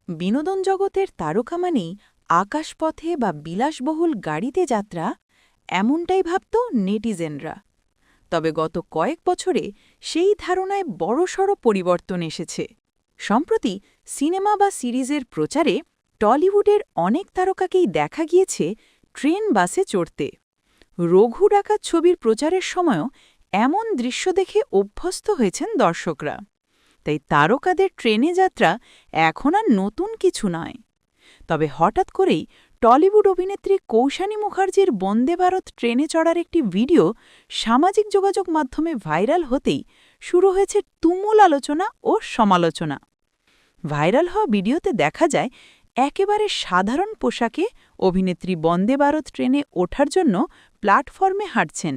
বিনোদন জগতের তারকা মানেই আকাশপথে বা বিলাসবহুল গাড়িতে যাত্রা, এমনটাই ভাবত নেটিজেনরা। তবে গত কয়েক বছরে সেই ধারণায় বড়সড় পরিবর্তন এসেছে। সম্প্রতি সিনেমা বা সিরিজের প্রচারে টলিউডের অনেক তারকাকেই দেখা গিয়েছে ট্রেন বাসে চড়তে। রঘু ডাকাত ছবির প্রচারের সময়ও এমন দৃশ্য দেখে অভ্যস্ত হয়েছেন দর্শকরা। তাই তারকাদের ট্রেনে যাত্রা এখন আর নতুন কিছু নয়। তবে হঠাৎ করেই টলিউড অভিনেত্রী কৌশানী মুখার্জির বন্দে ভারত ট্রেনে চড়ার একটি ভিডিও সামাজিক যোগাযোগ মাধ্যমে ভাইরাল হতেই শুরু হয়েছে তুমুল আলোচনা ও সমালোচনা। ভাইরাল হওয়া ভিডিওতে দেখা যায় একেবারে সাধারণ পোশাকে অভিনেত্রী বন্দে ভারত ট্রেনে ওঠার জন্য প্ল্যাটফর্মে হাঁটছেন।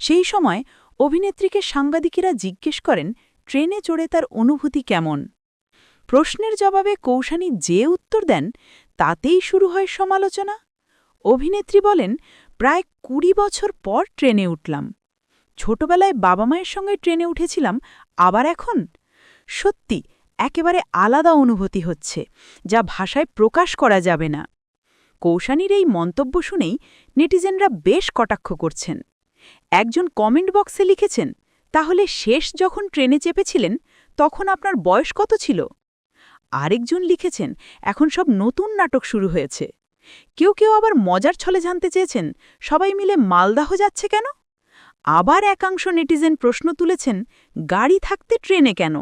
সেই সময় অভিনেত্রীকে সাংবাদিকেরা জিজ্ঞেস করেন ট্রেনে চড়ে তার অনুভূতি কেমন। প্রশ্নের জবাবে কৌশানী যে উত্তর দেন তাতেই শুরু হয় সমালোচনা। অভিনেত্রী বলেন, প্রায় ২০ বছর পর ট্রেনে উঠলাম। ছোটবেলায় বাবা মায়ের সঙ্গে ট্রেনে উঠেছিলাম, আবার এখন সত্যি একেবারে আলাদা অনুভূতি হচ্ছে, যা ভাষায় প্রকাশ করা যাবে না। কৌশানীর এই মন্তব্য শুনেই নেটিজেনরা বেশ কটাক্ষ করছেন। একজন কমেন্ট বক্সে লিখেছেন, তাহলে শেষ যখন ট্রেনে চেপেছিলেন তখন আপনার বয়স কত ছিল? আরেকজন লিখেছেন, এখন সব নতুন নাটক শুরু হয়েছে। কেউ কেউ আবার মজার ছলে জানতে চেয়েছেন, সবাই মিলে মালদাহ যাচ্ছে কেন? আবার একাংশ নেটিজেন প্রশ্ন তুলেছেন, গাড়ি থাকতে ট্রেনে কেন?